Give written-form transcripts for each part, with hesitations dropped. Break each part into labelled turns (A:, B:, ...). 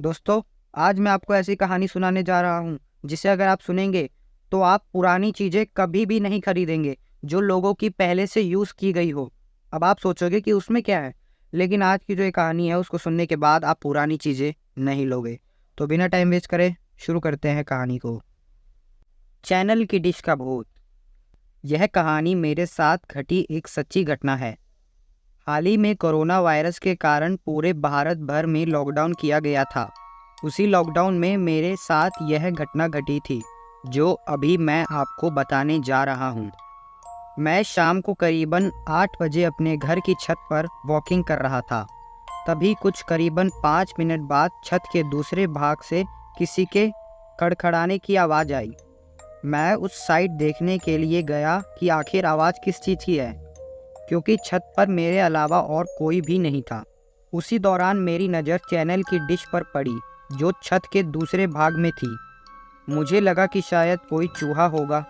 A: दोस्तों, आज मैं आपको ऐसी कहानी सुनाने जा रहा हूँ जिसे अगर आप सुनेंगे तो आप पुरानी चीज़ें कभी भी नहीं खरीदेंगे जो लोगों की पहले से यूज़ की गई हो। अब आप सोचोगे कि उसमें क्या है, लेकिन आज की जो ये कहानी है उसको सुनने के बाद आप पुरानी चीज़ें नहीं लोगे। तो बिना टाइम वेस्ट करे शुरू करते हैं कहानी को। चैनल की डिश का भूत। यह कहानी मेरे साथ घटी एक सच्ची घटना है। हाल ही में कोरोना वायरस के कारण पूरे भारत भर में लॉकडाउन किया गया था। उसी लॉकडाउन में मेरे साथ यह घटना घटी थी जो अभी मैं आपको बताने जा रहा हूँ। मैं शाम को करीबन 8 बजे अपने घर की छत पर वॉकिंग कर रहा था। तभी कुछ करीबन 5 मिनट बाद छत के दूसरे भाग से किसी के खड़खड़ाने की आवाज़ आई। मैं उस साइड देखने के लिए गया कि आखिर आवाज़ किस चीज़ की है, क्योंकि छत पर मेरे अलावा और कोई भी नहीं था। उसी दौरान मेरी नज़र चैनल की डिश पर पड़ी जो छत के दूसरे भाग में थी। मुझे लगा कि शायद कोई चूहा होगा,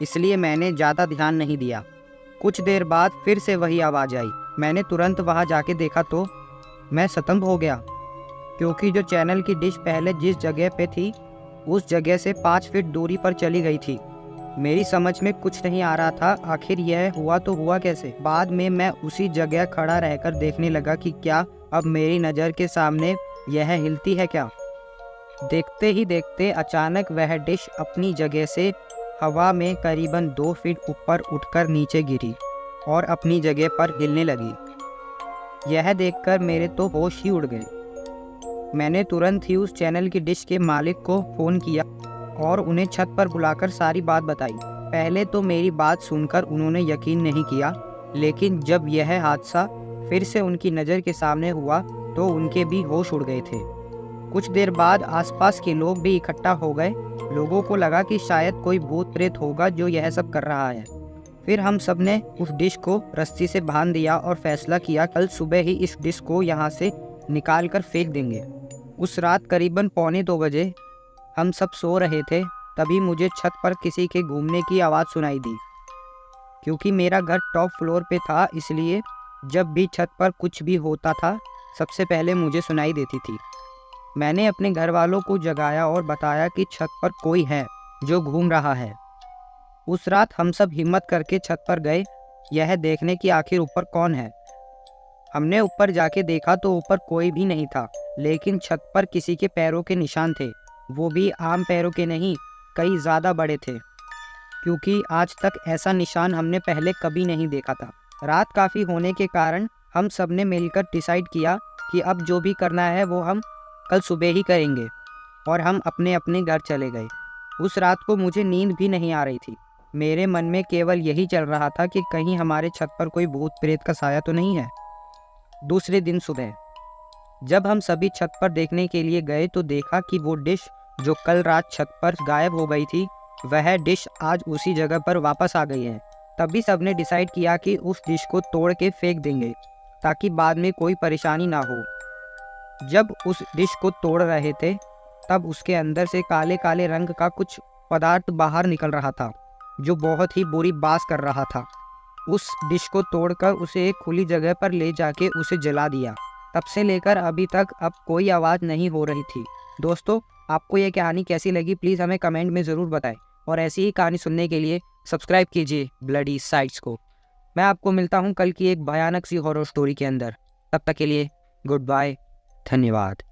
A: इसलिए मैंने ज़्यादा ध्यान नहीं दिया। कुछ देर बाद फिर से वही आवाज़ आई। मैंने तुरंत वहाँ जाके देखा तो मैं स्तंभ हो गया, क्योंकि जो चैनल की डिश पहले जिस जगह पे थी उस जगह से 5 फीट दूरी पर चली गई थी। मेरी समझ में कुछ नहीं आ रहा था आखिर यह हुआ तो हुआ कैसे। बाद में मैं उसी जगह खड़ा रहकर देखने लगा कि क्या अब मेरी नज़र के सामने यह हिलती है क्या। देखते ही देखते अचानक वह डिश अपनी जगह से हवा में करीबन 2 फीट ऊपर उठकर नीचे गिरी और अपनी जगह पर हिलने लगी। यह देखकर मेरे तो होश ही उड़ गए। मैंने तुरंत ही उस चैनल की डिश के मालिक को फ़ोन किया और उन्हें छत पर बुलाकर सारी बात बताई। पहले तो मेरी बात सुनकर उन्होंने यकीन नहीं किया, लेकिन जब यह हादसा फिर से उनकी नज़र के सामने हुआ तो उनके भी होश उड़ गए थे। कुछ देर बाद आसपास के लोग भी इकट्ठा हो गए। लोगों को लगा कि शायद कोई भूत प्रेत होगा जो यह सब कर रहा है। फिर हम सब ने उस डिश को रस्सी से बांध दिया और फैसला किया कल सुबह ही इस डिश को यहाँ से निकाल कर फेंक देंगे। उस रात करीबन 1:45 बजे हम सब सो रहे थे, तभी मुझे छत पर किसी के घूमने की आवाज़ सुनाई दी। क्योंकि मेरा घर टॉप फ्लोर पे था, इसलिए जब भी छत पर कुछ भी होता था सबसे पहले मुझे सुनाई देती थी। मैंने अपने घर वालों को जगाया और बताया कि छत पर कोई है जो घूम रहा है। उस रात हम सब हिम्मत करके छत पर गए यह देखने कि आखिर ऊपर कौन है। हमने ऊपर जाके देखा तो ऊपर कोई भी नहीं था, लेकिन छत पर किसी के पैरों के निशान थे। वो भी आम पैरों के नहीं, कई ज़्यादा बड़े थे, क्योंकि आज तक ऐसा निशान हमने पहले कभी नहीं देखा था। रात काफ़ी होने के कारण हम सब ने मिलकर डिसाइड किया कि अब जो भी करना है वो हम कल सुबह ही करेंगे, और हम अपने अपने घर चले गए। उस रात को मुझे नींद भी नहीं आ रही थी। मेरे मन में केवल यही चल रहा था कि कहीं हमारे छत पर कोई भूत प्रेत का साया तो नहीं है। दूसरे दिन सुबह जब हम सभी छत पर देखने के लिए गए तो देखा कि वो डिश जो कल रात छत पर गायब हो गई थी, वह डिश आज उसी जगह पर वापस आ गई है। तभी सबने डिसाइड किया कि उस डिश को तोड़ के फेंक देंगे ताकि बाद में कोई परेशानी ना हो। जब उस डिश को तोड़ रहे थे तब उसके अंदर से काले काले रंग का कुछ पदार्थ बाहर निकल रहा था जो बहुत ही बुरी बास कर रहा था। उस डिश को तोड़कर उसे एक खुली जगह पर ले जाके उसे जला दिया। तब से लेकर अभी तक अब कोई आवाज़ नहीं हो रही थी। दोस्तों, आपको ये कहानी कैसी लगी प्लीज़ हमें कमेंट में ज़रूर बताएं, और ऐसी ही कहानी सुनने के लिए सब्सक्राइब कीजिए ब्लडी साइट्स को। मैं आपको मिलता हूँ कल की एक भयानक सी हॉरर स्टोरी के अंदर। तब तक के लिए गुड बाय, धन्यवाद।